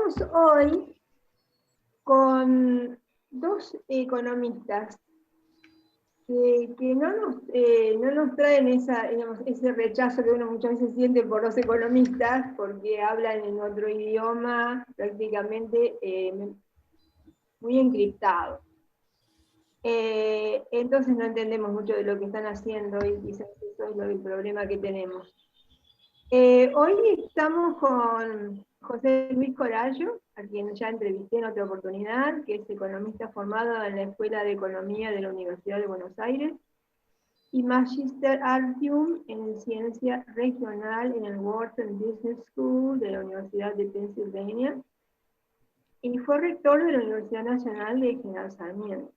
Estamos hoy con dos economistas que no nos traen digamos, ese rechazo que uno muchas veces siente por los economistas, porque hablan en otro idioma prácticamente muy encriptado. Entonces no entendemos mucho de lo que están haciendo y quizás eso es el problema que tenemos. Hoy estamos con José Luis Corallo, a quien ya entrevisté en otra oportunidad, que es economista formado en la Escuela de Economía de la Universidad de Buenos Aires y Magister Artium en Ciencia Regional en el Wharton Business School de la Universidad de Pennsylvania y fue rector de la Universidad Nacional de General Sarmiento.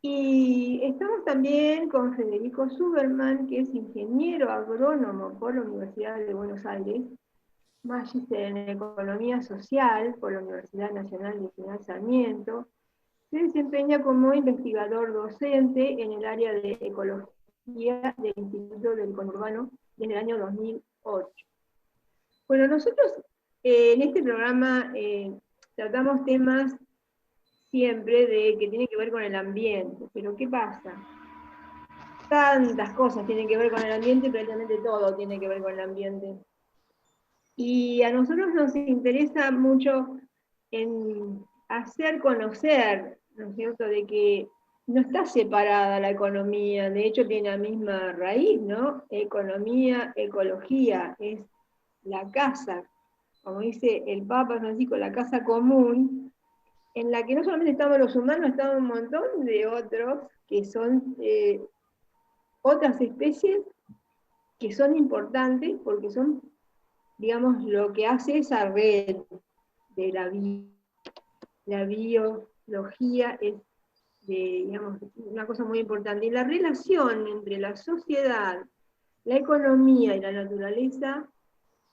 Y estamos también con Federico Zuberman, que es ingeniero agrónomo por la Universidad de Buenos Aires, magíster en Economía Social por la Universidad Nacional de General Sarmiento. Se desempeña como investigador docente en el área de Ecología del Instituto del Conurbano desde el año 2008. Bueno, nosotros en este programa tratamos temas siempre de que tiene que ver con el ambiente, pero ¿qué pasa? Tantas cosas tienen que ver con el ambiente, prácticamente todo tiene que ver con el ambiente. Y a nosotros nos interesa mucho en hacer conocer, ¿no es cierto?, de que no está separada la economía, de hecho tiene la misma raíz, ¿no? Economía, ecología, es la casa, como dice el Papa Francisco, la casa común, en la que no solamente estamos los humanos, estamos un montón de otros que son otras especies que son importantes porque son, digamos, lo que hace esa red de la biología es, digamos, una cosa muy importante. Y la relación entre la sociedad, la economía y la naturaleza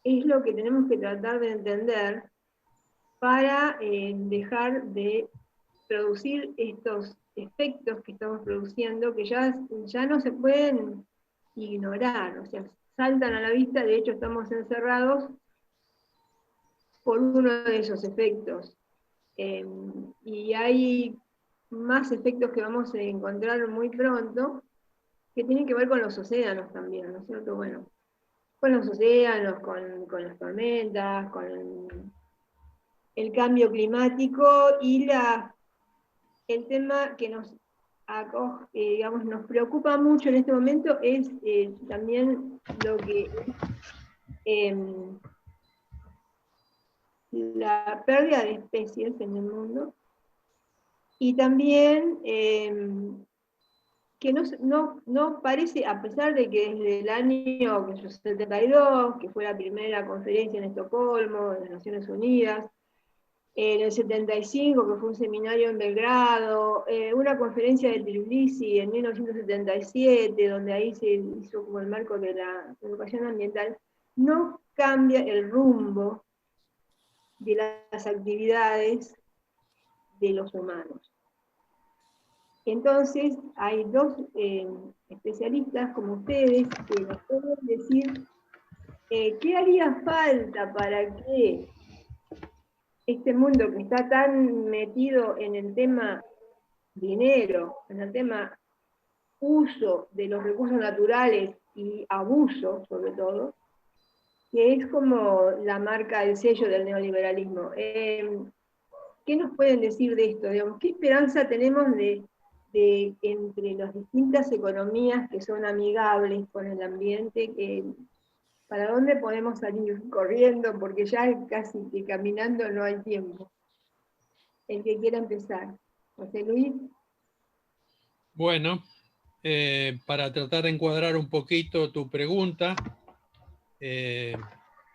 es lo que tenemos que tratar de entender para dejar de producir estos efectos que estamos produciendo, que ya no se pueden ignorar, o sea, saltan a la vista, de hecho estamos encerrados por uno de esos efectos. Y hay más efectos que vamos a encontrar muy pronto, que tienen que ver con los océanos también, ¿no es cierto? Bueno, con los océanos, con las tormentas, con el cambio climático y el tema que digamos, nos preocupa mucho en este momento es también lo que la pérdida de especies en el mundo y también que no parece, a pesar de que desde el año 72, que fue la primera conferencia en Estocolmo, de las Naciones Unidas, en el 75, que fue un seminario en Belgrado, una conferencia de Tbilisi en 1977, donde ahí se hizo como el marco de la educación ambiental, no cambia el rumbo de las actividades de los humanos. Entonces, hay dos especialistas como ustedes que nos pueden decir qué haría falta para que este mundo que está tan metido en el tema dinero, en el tema uso de los recursos naturales y abuso, sobre todo, que es como la marca, el sello del neoliberalismo. ¿Qué nos pueden decir de esto? Digamos, ¿qué esperanza tenemos de entre las distintas economías que son amigables con el ambiente? ¿Para dónde podemos salir corriendo? Porque ya casi que caminando no hay tiempo. El que quiera empezar. José Luis. Bueno, para tratar de encuadrar un poquito tu pregunta,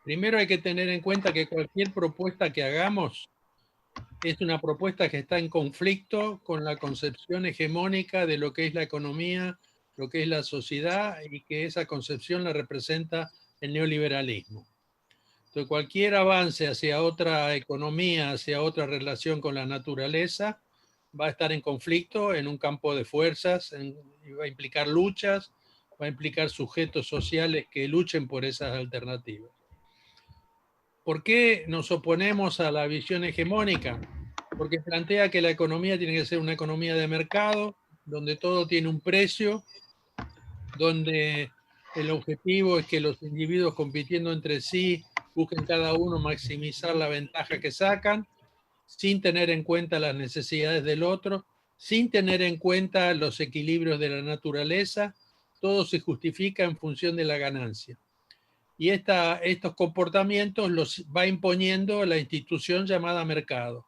primero hay que tener en cuenta que cualquier propuesta que hagamos es una propuesta que está en conflicto con la concepción hegemónica de lo que es la economía, lo que es la sociedad, y que esa concepción la representa el neoliberalismo. Entonces, cualquier avance hacia otra economía, hacia otra relación con la naturaleza, va a estar en conflicto en un campo de fuerzas, va a implicar luchas, va a implicar sujetos sociales que luchen por esas alternativas. ¿Por qué nos oponemos a la visión hegemónica? Porque plantea que la economía tiene que ser una economía de mercado, donde todo tiene un precio, donde el objetivo es que los individuos compitiendo entre sí busquen cada uno maximizar la ventaja que sacan, sin tener en cuenta las necesidades del otro, sin tener en cuenta los equilibrios de la naturaleza, todo se justifica en función de la ganancia. Y estos comportamientos los va imponiendo la institución llamada mercado.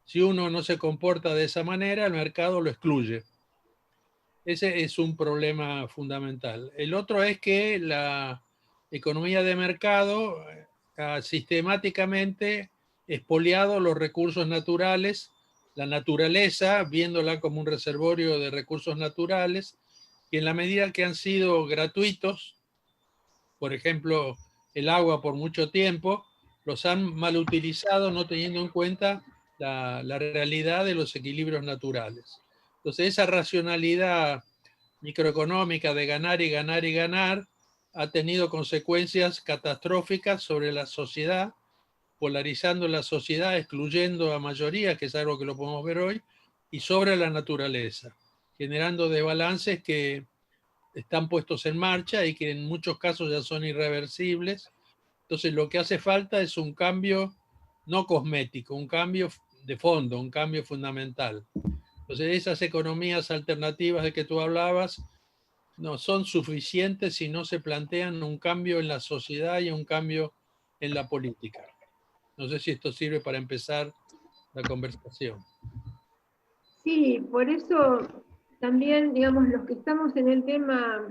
Si uno no se comporta de esa manera, el mercado lo excluye. Ese es un problema fundamental. El otro es que la economía de mercado ha sistemáticamente expoliado los recursos naturales, la naturaleza, viéndola como un reservorio de recursos naturales, y en la medida que han sido gratuitos, por ejemplo, el agua por mucho tiempo, los han mal utilizado no teniendo en cuenta la realidad de los equilibrios naturales. Entonces, esa racionalidad microeconómica de ganar y ganar y ganar ha tenido consecuencias catastróficas sobre la sociedad, polarizando la sociedad, excluyendo a mayorías, que es algo que lo podemos ver hoy, y sobre la naturaleza, generando desbalances que están puestos en marcha y que en muchos casos ya son irreversibles. Entonces lo que hace falta es un cambio no cosmético, un cambio de fondo, un cambio fundamental. Entonces esas economías alternativas de que tú hablabas no son suficientes si no se plantean un cambio en la sociedad y un cambio en la política. No sé si esto sirve para empezar la conversación. Sí, por eso también, digamos, los que estamos en el tema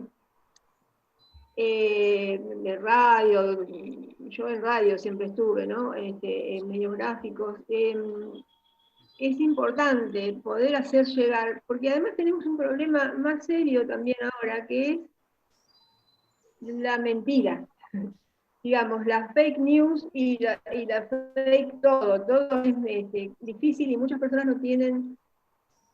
de radio, yo en radio siempre estuve, ¿no? En medios gráficos, es importante poder hacer llegar, porque además tenemos un problema más serio también ahora, que es la mentira. Digamos, la fake news y la fake todo es difícil y muchas personas no tienen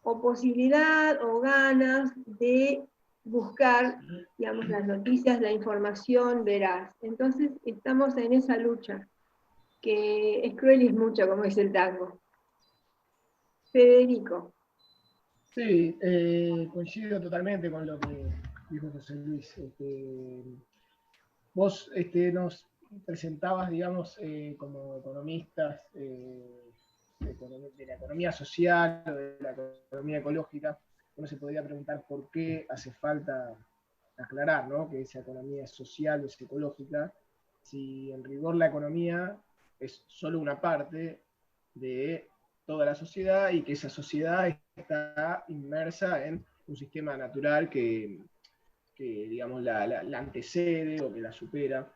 o posibilidad o ganas de buscar, digamos, las noticias, la información veraz. Entonces estamos en esa lucha, que es cruel y es mucha, como dice el tango. Federico. Sí, coincido totalmente con lo que dijo José Luis. Vos nos presentabas, digamos, como economistas de la economía social o de la economía ecológica. Uno se podría preguntar por qué hace falta aclarar, ¿no?, que esa economía es social o es ecológica, si en rigor la economía es solo una parte de toda la sociedad y que esa sociedad está inmersa en un sistema natural que digamos, la antecede o que la supera.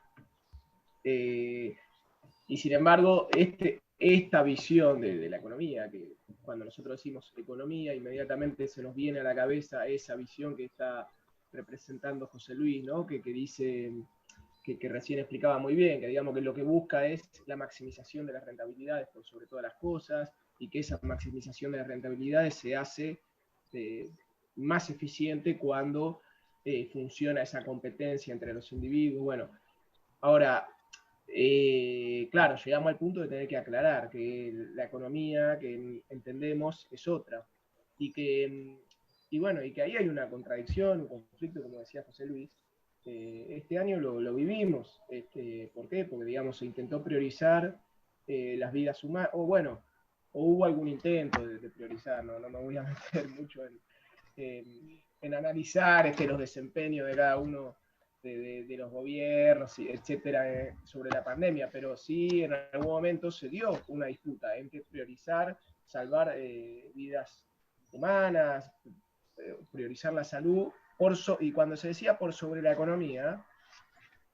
Y sin embargo, esta visión de la economía, que cuando nosotros decimos economía, inmediatamente se nos viene a la cabeza esa visión que está representando José Luis, ¿no?, que dice, que recién explicaba muy bien, que digamos que lo que busca es la maximización de las rentabilidades por sobre todas las cosas, y que esa maximización de las rentabilidades se hace más eficiente cuando funciona esa competencia entre los individuos. Bueno, ahora, claro, llegamos al punto de tener que aclarar que la economía que entendemos es otra, y bueno, y que ahí hay una contradicción, un conflicto, como decía José Luis. Este año lo vivimos. ¿Por qué? Porque, digamos, se intentó priorizar las vidas humanas, o bueno, o hubo algún intento de priorizar, no me voy a meter mucho en analizar los desempeños de cada uno de los gobiernos, etcétera, sobre la pandemia, pero sí en algún momento se dio una disputa entre priorizar, salvar vidas humanas, priorizar la salud, y cuando se decía por sobre la economía,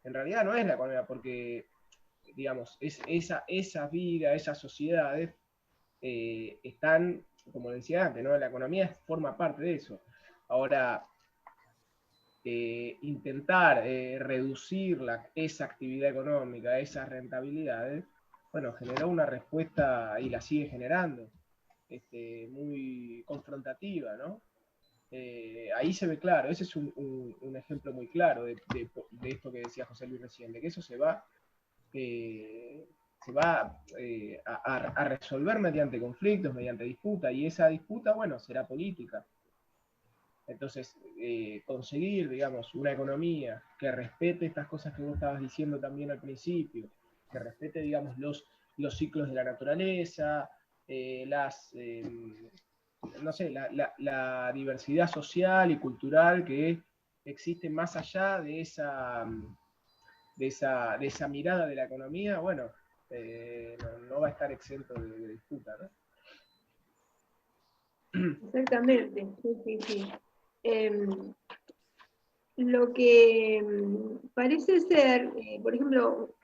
en realidad no es la economía, porque, digamos, esa vida, esas sociedades están, como decía antes, ¿no?, la economía forma parte de eso. Ahora, intentar reducir esa actividad económica, esas rentabilidades, bueno, generó una respuesta, y la sigue generando, muy confrontativa, ¿no? Ahí se ve claro, ese es un ejemplo muy claro de esto que decía José Luis recién, de que eso se va se va a resolver mediante conflictos, mediante disputa, y esa disputa, bueno, será política. Entonces, conseguir, digamos, una economía que respete estas cosas que vos estabas diciendo también al principio, que respete, digamos, los ciclos de la naturaleza, no sé, la diversidad social y cultural que existe más allá de esa mirada de la economía, bueno, no va a estar exento de disputa, ¿no? Exactamente, sí, sí, sí. Lo que parece ser, por ejemplo,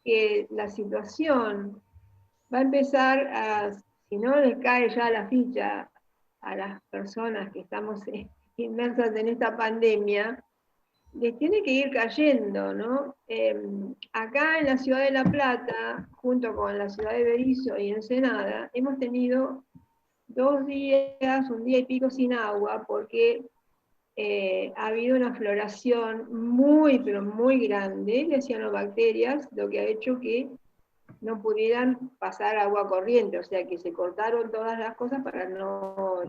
que la situación va a empezar a, si no les cae ya la ficha a las personas que estamos inmersas en esta pandemia, les tiene que ir cayendo, ¿no? Acá en la ciudad de La Plata, junto con la ciudad de Berisso y Ensenada, hemos tenido 2 días, un día y pico sin agua, porque ha habido una floración muy, pero muy grande de cianobacterias, lo que ha hecho que no pudieran pasar agua corriente, o sea que se cortaron todas las cosas para no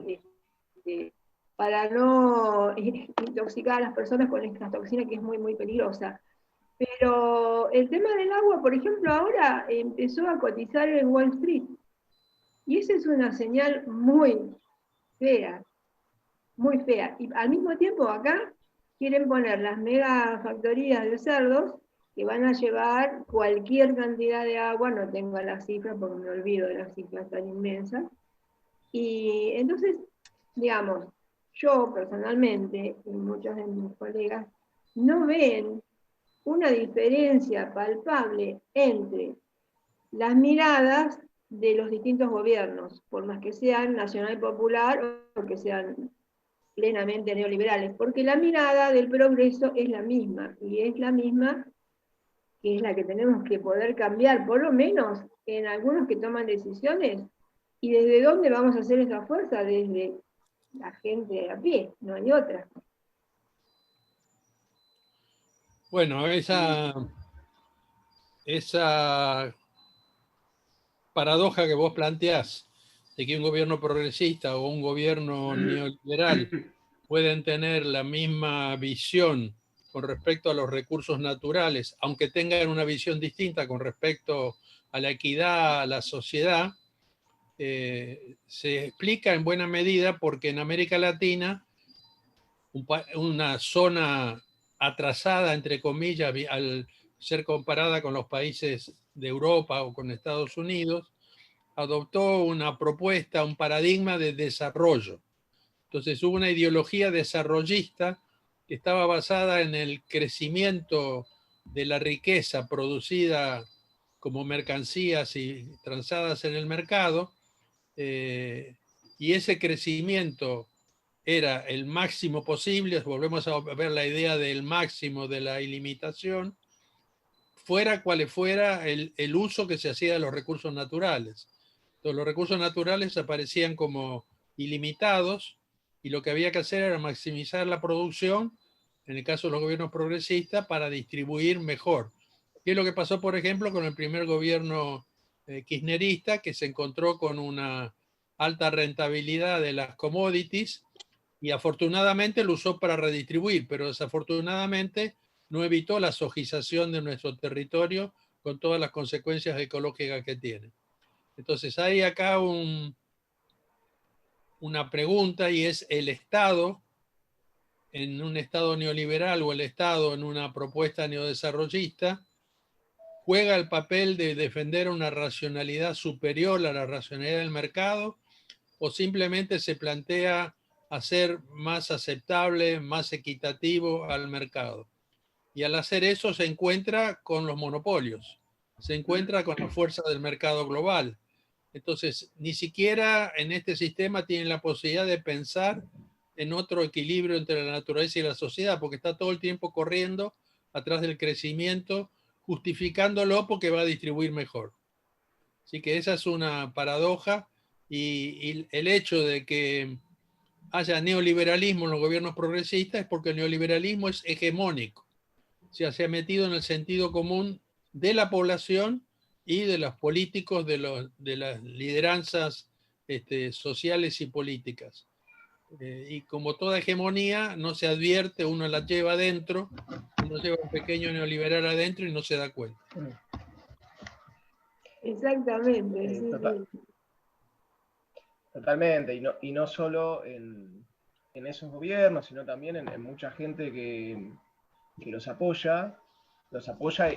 intoxicar a las personas con esta toxina que es muy, muy peligrosa. Pero el tema del agua, por ejemplo, ahora empezó a cotizar en Wall Street, y esa es una señal muy fea, muy fea. Y al mismo tiempo acá quieren poner las mega factorías de cerdos que van a llevar cualquier cantidad de agua, no tengo las cifras porque me olvido de las cifras tan inmensas. Y entonces, digamos, yo personalmente y muchos de mis colegas no ven una diferencia palpable entre las miradas de los distintos gobiernos, por más que sean nacional y popular o que sean plenamente neoliberales, porque la mirada del progreso es la misma, y es la misma que es la que tenemos que poder cambiar, por lo menos en algunos que toman decisiones. ¿Y desde dónde vamos a hacer esa fuerza? Desde la gente a pie, no hay otra. Bueno, esa paradoja que vos planteás de que un gobierno progresista o un gobierno neoliberal pueden tener la misma visión con respecto a los recursos naturales, aunque tengan una visión distinta con respecto a la equidad, a la sociedad, se explica en buena medida porque en América Latina, una zona atrasada, entre comillas, al ser comparada con los países de Europa o con Estados Unidos, adoptó una propuesta, un paradigma de desarrollo. Entonces hubo una ideología desarrollista que estaba basada en el crecimiento de la riqueza producida como mercancías y transadas en el mercado, y ese crecimiento era el máximo posible, volvemos a ver la idea del máximo, de la ilimitación, fuera cual fuera el uso que se hacía de los recursos naturales. Entonces, los recursos naturales aparecían como ilimitados y lo que había que hacer era maximizar la producción, en el caso de los gobiernos progresistas, para distribuir mejor. ¿Qué es lo que pasó, por ejemplo, con el primer gobierno kirchnerista, que se encontró con una alta rentabilidad de las commodities y afortunadamente lo usó para redistribuir, pero desafortunadamente no evitó la sojización de nuestro territorio con todas las consecuencias ecológicas que tiene? Entonces hay acá una pregunta, y es: ¿el Estado en un Estado neoliberal o el Estado en una propuesta neodesarrollista juega el papel de defender una racionalidad superior a la racionalidad del mercado, o simplemente se plantea hacer más aceptable, más equitativo al mercado? Y al hacer eso se encuentra con los monopolios, se encuentra con la fuerza del mercado global. Entonces, ni siquiera en este sistema tienen la posibilidad de pensar en otro equilibrio entre la naturaleza y la sociedad, porque está todo el tiempo corriendo atrás del crecimiento, justificándolo porque va a distribuir mejor. Así que esa es una paradoja, y el hecho de que haya neoliberalismo en los gobiernos progresistas es porque el neoliberalismo es hegemónico. O sea, se ha metido en el sentido común de la población y de los políticos, de las lideranzas sociales y políticas. Y como toda hegemonía, no se advierte, uno la lleva adentro, uno lleva un pequeño neoliberal adentro y no se da cuenta. Exactamente, sí, sí. Totalmente, y no solo en esos gobiernos, sino también en mucha gente que los apoya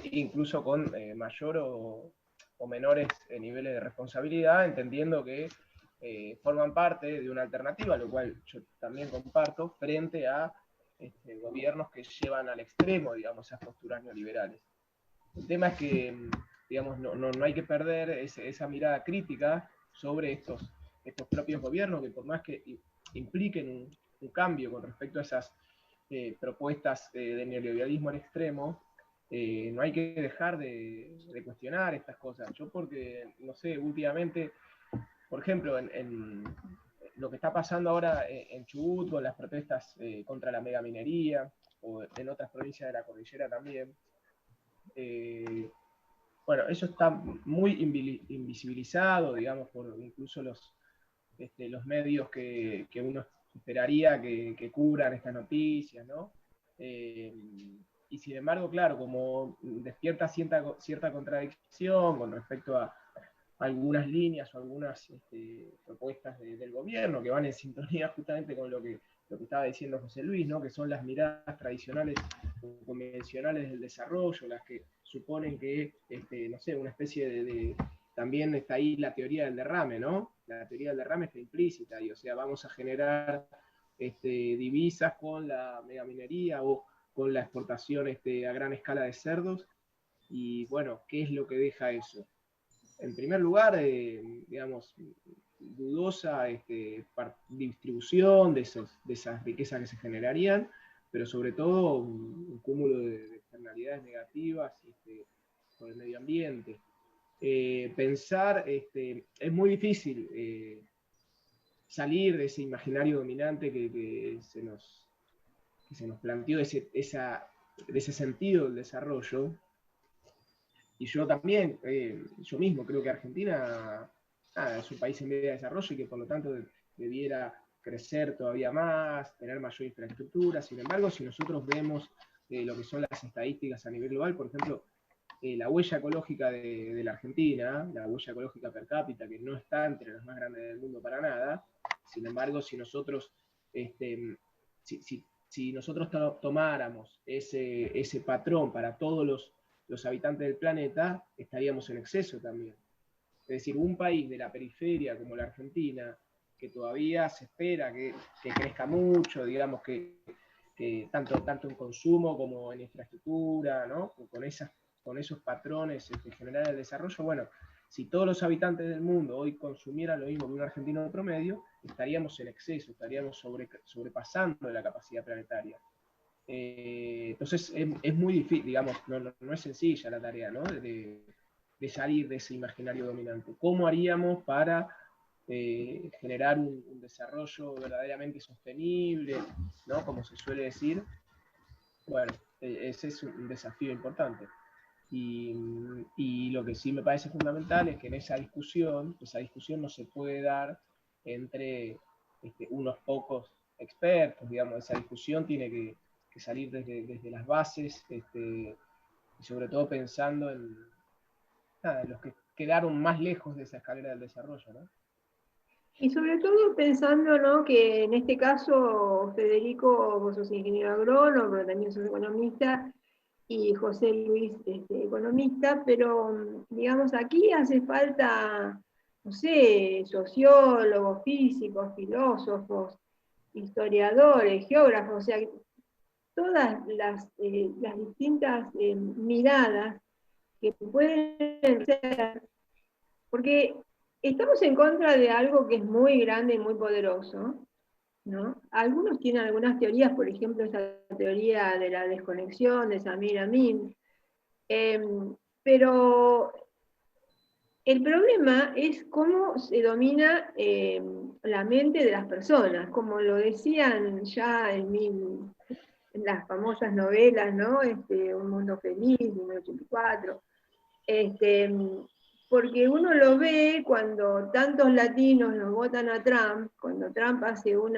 incluso con mayor o menores niveles de responsabilidad, entendiendo que forman parte de una alternativa, lo cual yo también comparto, frente a gobiernos que llevan al extremo, digamos, esas posturas neoliberales. El tema es que, digamos, no hay que perder esa mirada crítica sobre estos propios gobiernos, que por más que impliquen un cambio con respecto a esas propuestas de neoliberalismo al extremo, no hay que dejar de cuestionar estas cosas. Yo porque, no sé, últimamente, por ejemplo, en lo que está pasando ahora en Chubut, con las protestas contra la megaminería, o en otras provincias de la cordillera también, bueno, eso está muy invisibilizado, digamos, por incluso los medios que uno esperaría que cubran estas noticias, ¿no? Y sin embargo, claro, como despierta cierta contradicción con respecto a algunas líneas o algunas propuestas del gobierno que van en sintonía justamente con lo que estaba diciendo José Luis, ¿no? Que son las miradas tradicionales o convencionales del desarrollo, las que suponen que, no sé, una especie de también está ahí la teoría del derrame, ¿no? La teoría del derrame está implícita, y o sea, vamos a generar divisas con la megaminería o con la exportación a gran escala de cerdos, y bueno, ¿qué es lo que deja eso? En primer lugar, digamos, dudosa distribución de esas riquezas que se generarían, pero sobre todo un cúmulo de externalidades negativas por el medio ambiente. Pensar, es muy difícil salir de ese imaginario dominante que se nos planteó, de ese sentido del desarrollo. Y yo también, yo mismo creo que Argentina es un país en vía de desarrollo y que por lo tanto debiera crecer todavía más, tener mayor infraestructura. Sin embargo, si nosotros vemos lo que son las estadísticas a nivel global, por ejemplo, la huella ecológica de la Argentina, la huella ecológica per cápita, que no está entre las más grandes del mundo para nada. Sin embargo, si nosotros, si nosotros tomáramos ese patrón para todos los habitantes del planeta, estaríamos en exceso también. Es decir, un país de la periferia como la Argentina, que todavía se espera que crezca mucho, digamos que tanto en consumo como en infraestructura, ¿no? Con esos patrones generales del desarrollo, bueno, si todos los habitantes del mundo hoy consumieran lo mismo que un argentino promedio, estaríamos en exceso, estaríamos sobrepasando la capacidad planetaria. Entonces es muy difícil, digamos, no es sencilla la tarea, ¿no? De salir de ese imaginario dominante. ¿Cómo haríamos para generar un desarrollo verdaderamente sostenible, ¿no? Como se suele decir? Bueno, ese es un desafío importante. Y lo que sí me parece fundamental es que en esa discusión no se puede dar entre unos pocos expertos, digamos, esa discusión tiene que salir desde las bases, y sobre todo pensando en los que quedaron más lejos de esa escalera del desarrollo, ¿no? Y sobre todo pensando, ¿no?, que en este caso, Federico, vos sos ingeniero agrónomo, pero también sos economista, y José Luis, economista, pero digamos, aquí hace falta, no sé, sociólogos, físicos, filósofos, historiadores, geógrafos, o sea, todas las distintas miradas que pueden ser, porque estamos en contra de algo que es muy grande y muy poderoso, ¿no? Algunos tienen algunas teorías, por ejemplo, esa teoría de la desconexión de Samir Amin, pero el problema es cómo se domina la mente de las personas, como lo decían ya en las famosas novelas, ¿no? Un Mundo Feliz, 1984. porque uno lo ve cuando tantos latinos los votan a Trump, cuando Trump hace un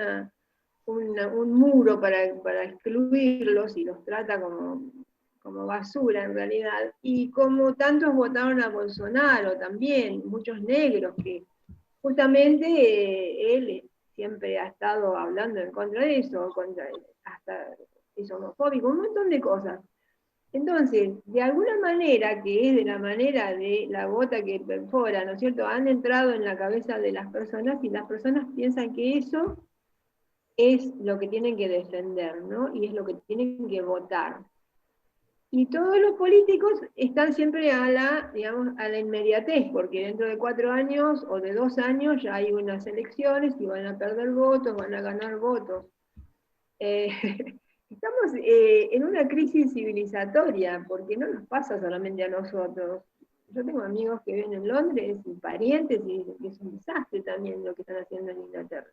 muro para excluirlos y los trata como basura en realidad, y como tantos votaron a Bolsonaro también, muchos negros, que justamente él siempre ha estado hablando en contra de eso, hasta es homofóbico, un montón de cosas. Entonces, de alguna manera, que es de la manera de la gota que perfora, ¿no es cierto?, han entrado en la cabeza de las personas y las personas piensan que eso es lo que tienen que defender, ¿no? Y es lo que tienen que votar. Y todos los políticos están siempre digamos, a la inmediatez, porque dentro de 4 años o de 2 años ya hay unas elecciones y van a perder votos, van a ganar votos. Estamos en una crisis civilizatoria, porque no nos pasa solamente a nosotros. Yo tengo amigos que viven en Londres y parientes y dicen que es un desastre también lo que están haciendo en Inglaterra.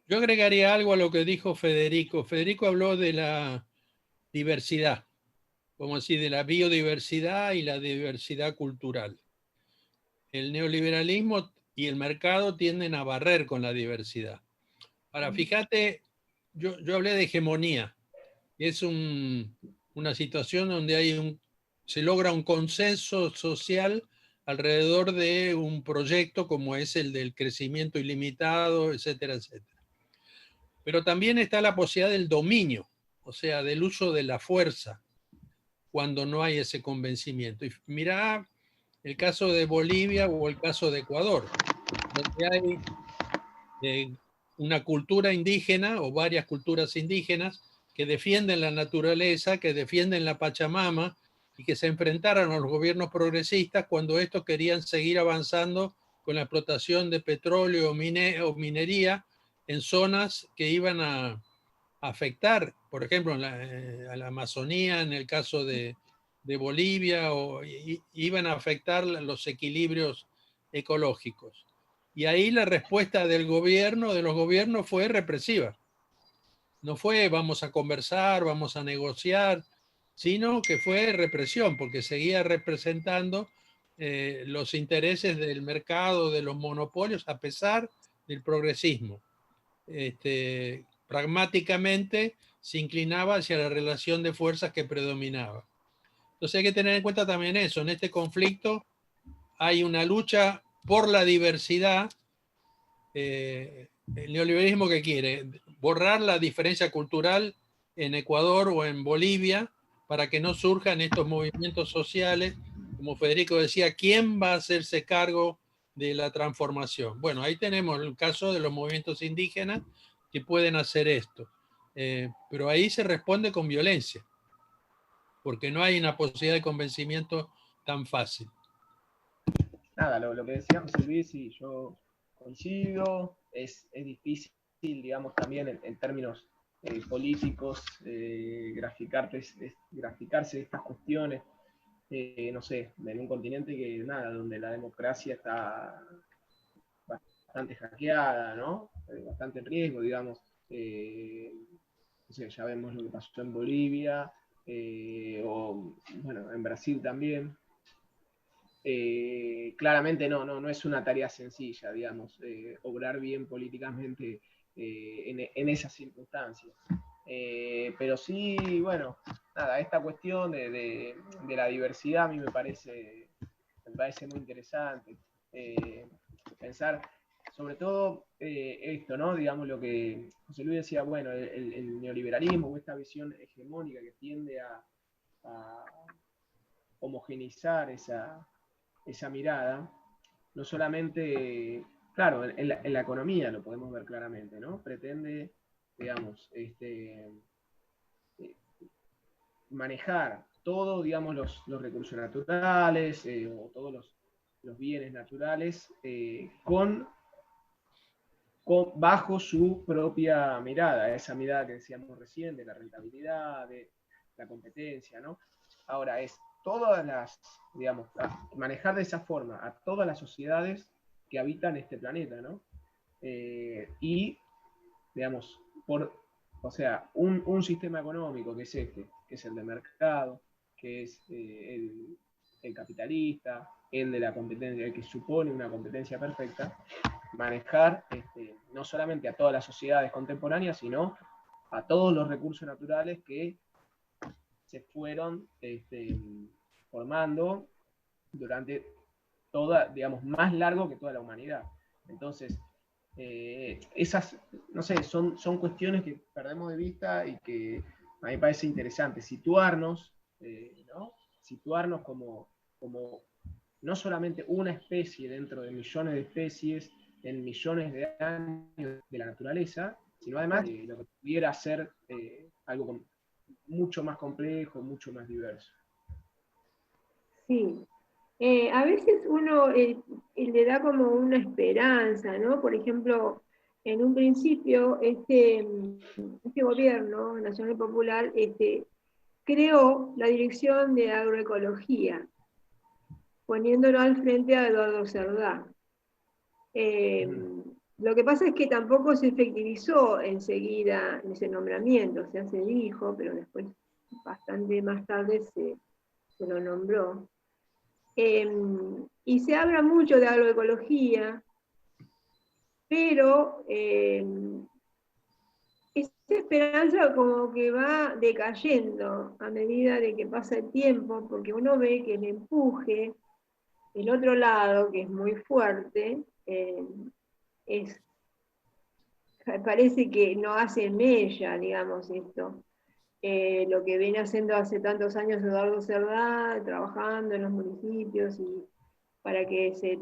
Yo agregaría algo a lo que dijo Federico. Federico habló de la diversidad, como decir, de la biodiversidad y la diversidad cultural. El neoliberalismo y el mercado tienden a barrer con la diversidad. Ahora, fíjate, yo hablé de hegemonía. Es una situación donde se logra un consenso social alrededor de un proyecto como es el del crecimiento ilimitado, etcétera, etcétera. Pero también está la posibilidad del dominio, o sea, del uso de la fuerza, cuando no hay ese convencimiento. Y mirá el caso de Bolivia o el caso de Ecuador, donde hay una cultura indígena o varias culturas indígenas que defienden la naturaleza, que defienden la Pachamama y que se enfrentaron a los gobiernos progresistas cuando estos querían seguir avanzando con la explotación de petróleo o minería en zonas que iban a afectar, por ejemplo, a la Amazonía, en el caso de Bolivia, iban a afectar los equilibrios ecológicos. Y ahí la respuesta de los gobiernos fue represiva. No fue vamos a conversar, vamos a negociar, sino que fue represión, porque seguía representando los intereses del mercado, de los monopolios, a pesar del progresismo. Pragmáticamente se inclinaba hacia la relación de fuerzas que predominaba. Entonces hay que tener en cuenta también eso. En este conflicto hay una lucha por la diversidad. El neoliberalismo que quiere borrar la diferencia cultural en Ecuador o en Bolivia para que no surjan estos movimientos sociales. Como Federico decía, ¿quién va a hacerse cargo de la transformación? Bueno, ahí tenemos el caso de los movimientos indígenas que pueden hacer esto. Pero ahí se responde con violencia, porque no hay una posibilidad de convencimiento tan fácil. Nada, lo que decía José Luis, y yo coincido, es difícil, digamos, también en términos políticos, graficarse estas cuestiones, no sé, en un continente que, nada, donde la democracia está bastante hackeada, ¿no? Bastante en riesgo, digamos. No sé, ya vemos lo que pasó en Bolivia, o bueno, en Brasil también. Claramente no es una tarea sencilla, digamos, obrar bien políticamente en esas circunstancias. Pero sí, bueno, nada, esta cuestión de la diversidad a mí me parece muy interesante. Pensar, sobre todo, esto, ¿no? Digamos lo que José Luis decía, bueno, el neoliberalismo o esta visión hegemónica que tiende a homogeneizar esa mirada, no solamente, claro, en la economía lo podemos ver claramente, ¿no? Pretende, digamos, manejar todo, digamos, los recursos naturales o todos los bienes naturales bajo su propia mirada, esa mirada que decíamos recién, de la rentabilidad, de la competencia, ¿no? Ahora, es todas las, digamos, manejar de esa forma a todas las sociedades que habitan este planeta, ¿no? Y, digamos, o sea, un sistema económico que es que es el de mercado, que es el capitalista, el de la competencia, el que supone una competencia perfecta, manejar no solamente a todas las sociedades contemporáneas, sino a todos los recursos naturales que se fueron formando durante toda, digamos, más largo que toda la humanidad. Entonces, esas, no sé, son cuestiones que perdemos de vista y que a mí me parece interesante situarnos, ¿no? Situarnos como no solamente una especie dentro de millones de especies en millones de años de la naturaleza, sino además lo que pudiera ser algo mucho más complejo, mucho más diverso. Sí. A veces uno le da como una esperanza, ¿no? Por ejemplo, en un principio este gobierno nacional popular creó la Dirección de Agroecología, poniéndolo al frente a Eduardo Cerdá. Lo que pasa es que tampoco se efectivizó enseguida ese nombramiento, o sea, se dijo, pero después, bastante más tarde, se lo nombró. Y se habla mucho de agroecología, pero esa esperanza como que va decayendo a medida de que pasa el tiempo, porque uno ve que el empuje, el otro lado, que es muy fuerte, parece que no hace mella, digamos, esto. Lo que viene haciendo hace tantos años Eduardo Cerdá, trabajando en los municipios y para que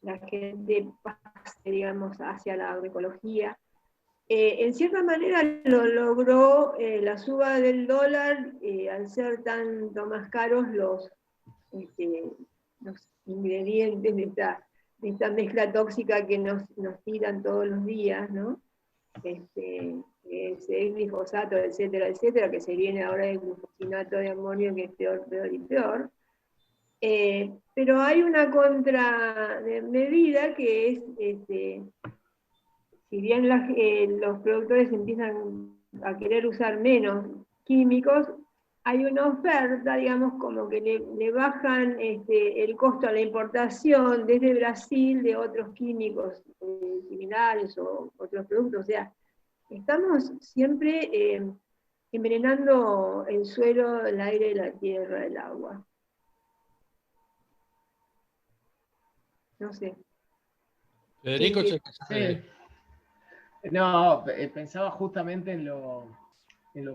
la gente pase, digamos, hacia la agroecología. En cierta manera lo logró la suba del dólar al ser tanto más caros los ingredientes de esta mezcla tóxica que nos tiran todos los días, ¿no? El glifosato, etcétera, etcétera, que se viene ahora el glufosinato de amonio, que es peor, peor y peor. Pero hay una contramedida que es, si bien los productores empiezan a querer usar menos químicos, hay una oferta, digamos, como que le bajan el costo a la importación desde Brasil de otros químicos similares o otros productos. O sea, estamos siempre envenenando el suelo, el aire, la tierra, el agua. No sé. Federico, Sí, Sí. No, pensaba justamente en lo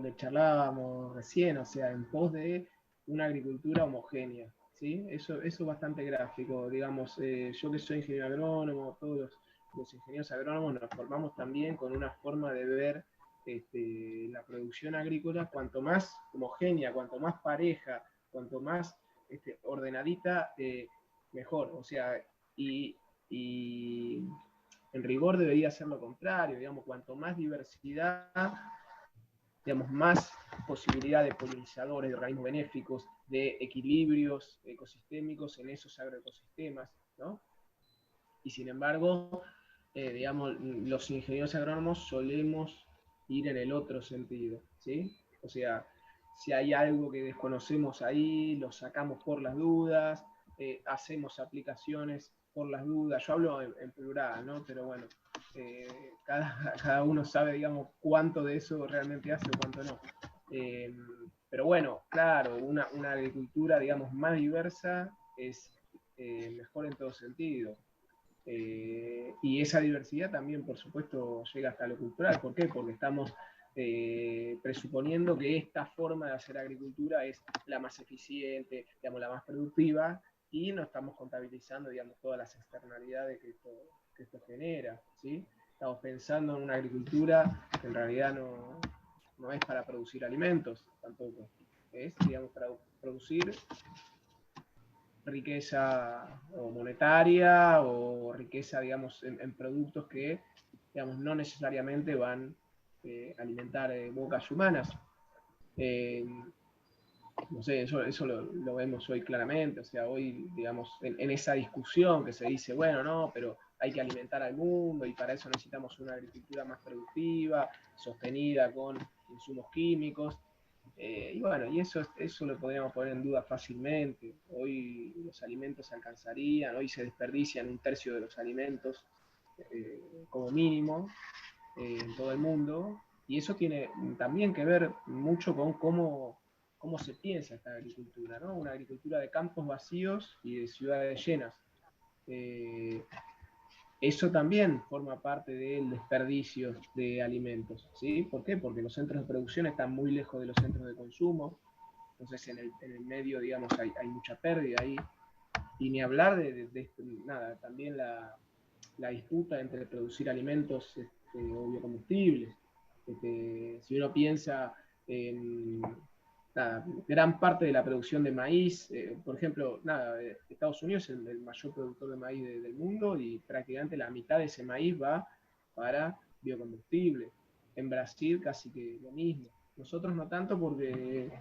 que charlábamos recién, o sea, en pos de una agricultura homogénea, ¿sí? Eso es bastante gráfico, digamos, yo que soy ingeniero agrónomo, todos los ingenieros agrónomos nos formamos también con una forma de ver la producción agrícola, cuanto más homogénea, cuanto más pareja, cuanto más ordenadita, mejor, o sea, y en rigor debería ser lo contrario, digamos, cuanto más diversidad, digamos, más posibilidad de polinizadores, de organismos benéficos, de equilibrios ecosistémicos en esos agroecosistemas, ¿no? Y sin embargo, digamos, los ingenieros agrónomos solemos ir en el otro sentido, ¿sí? O sea, si hay algo que desconocemos ahí, lo sacamos por las dudas, hacemos aplicaciones por las dudas. Yo hablo en plural, ¿no? Pero bueno, cada uno sabe, digamos, cuánto de eso realmente hace o cuánto no. Pero bueno, claro, una agricultura, digamos, más diversa es mejor en todo sentido. Y esa diversidad también, por supuesto, llega hasta lo cultural. ¿Por qué? Porque estamos presuponiendo que esta forma de hacer agricultura es la más eficiente, digamos, la más productiva, y no estamos contabilizando, digamos, todas las externalidades que esto genera, ¿sí? Estamos pensando en una agricultura que en realidad no es para producir alimentos tampoco, es, digamos, para producir riqueza o monetaria o riqueza, digamos, en productos que, digamos, no necesariamente van a alimentar bocas humanas. No sé, eso lo vemos hoy claramente, o sea, hoy, digamos, en esa discusión que se dice, bueno, no, pero hay que alimentar al mundo y para eso necesitamos una agricultura más productiva, sostenida con insumos químicos. Y bueno, y eso lo podríamos poner en duda fácilmente. Hoy los alimentos se alcanzarían, hoy se desperdician 1/3 de los alimentos como mínimo en todo el mundo, y eso tiene también que ver mucho con cómo se piensa esta agricultura, ¿no? Una agricultura de campos vacíos y de ciudades llenas. Eso también forma parte del desperdicio de alimentos, ¿sí? ¿Por qué? Porque los centros de producción están muy lejos de los centros de consumo, entonces en el medio, digamos, hay mucha pérdida ahí, y ni hablar de nada, también la disputa entre producir alimentos o biocombustibles. Si uno piensa en gran parte de la producción de maíz, por ejemplo, Estados Unidos es el mayor productor de maíz del mundo y prácticamente la mitad de ese maíz va para biocombustible. En Brasil casi que lo mismo. Nosotros no tanto porque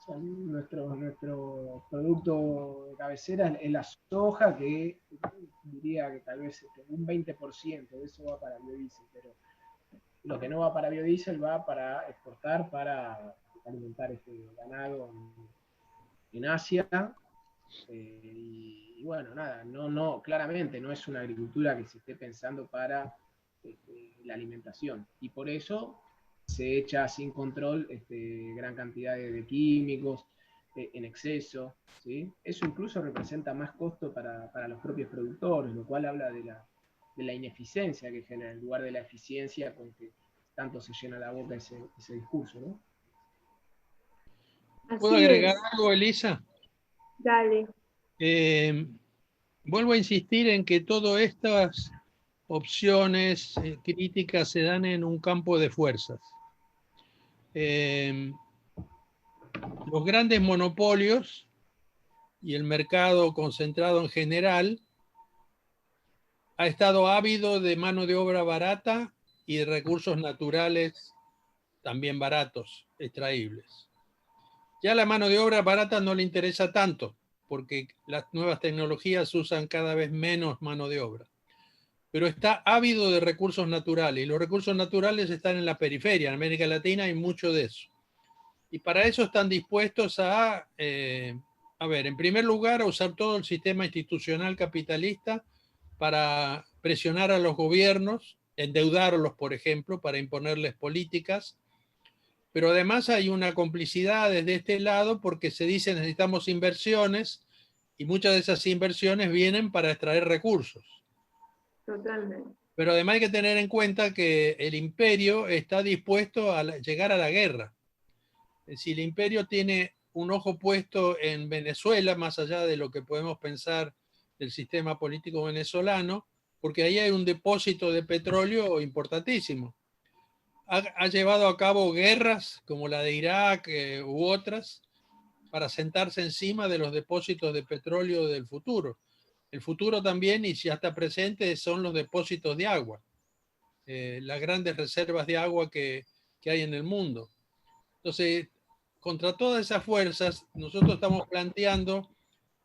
nuestro producto de cabecera es la soja, que diría que tal vez un 20% de eso va para biodiesel, pero lo que no va para biodiesel va para exportar, para alimentar ganado en Asia. Y bueno, nada, claramente no es una agricultura que se esté pensando para la alimentación. Y por eso se echa sin control gran cantidad de químicos en exceso, ¿sí? Eso incluso representa más costo para los propios productores, lo cual habla de la ineficiencia que genera, en lugar de la eficiencia con que tanto se llena la boca ese discurso, ¿no? ¿Puedo Así agregar es. algo, Elisa? Dale. Vuelvo a insistir en que todas estas opciones críticas se dan en un campo de fuerzas. Los grandes monopolios y el mercado concentrado en general ha estado ávido de mano de obra barata y de recursos naturales también baratos, extraíbles. Ya la mano de obra barata no le interesa tanto, porque las nuevas tecnologías usan cada vez menos mano de obra. Pero está ávido de recursos naturales, y los recursos naturales están en la periferia. En América Latina hay mucho de eso. Y para eso están dispuestos a ver, en primer lugar, a usar todo el sistema institucional capitalista para presionar a los gobiernos, endeudarlos, por ejemplo, para imponerles políticas. Pero además hay una complicidad desde este lado porque se dice necesitamos inversiones y muchas de esas inversiones vienen para extraer recursos. Totalmente. Pero además hay que tener en cuenta que el imperio está dispuesto a llegar a la guerra. Es decir, el imperio tiene un ojo puesto en Venezuela, más allá de lo que podemos pensar del sistema político venezolano, porque ahí hay un depósito de petróleo importantísimo. Ha llevado a cabo guerras como la de Irak u otras para sentarse encima de los depósitos de petróleo del futuro. El futuro también, y ya está presente, son los depósitos de agua, las grandes reservas de agua que hay en el mundo. Entonces, contra todas esas fuerzas, nosotros estamos planteando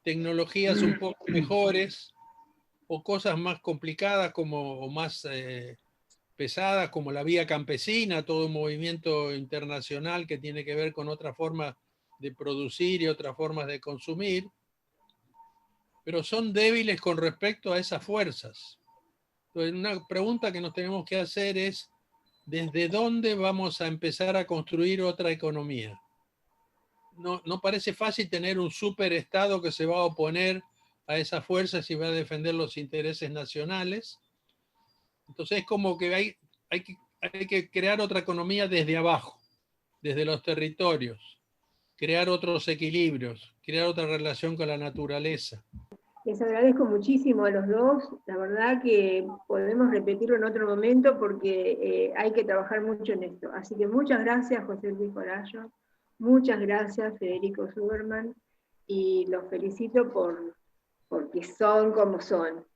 tecnologías un poco mejores o cosas más complicadas o más pesadas, como la vía campesina, todo un movimiento internacional que tiene que ver con otra forma de producir y otras formas de consumir, pero son débiles con respecto a esas fuerzas. Entonces, una pregunta que nos tenemos que hacer es, ¿desde dónde vamos a empezar a construir otra economía? No parece fácil tener un superestado que se va a oponer a esas fuerzas y va a defender los intereses nacionales. Entonces es como que hay que crear otra economía desde abajo, desde los territorios, crear otros equilibrios, crear otra relación con la naturaleza. Les agradezco muchísimo a los dos. La verdad que podemos repetirlo en otro momento porque hay que trabajar mucho en esto. Así que muchas gracias, José Luis Corallo. Muchas gracias, Federico Zuberman. Y los felicito porque son como son.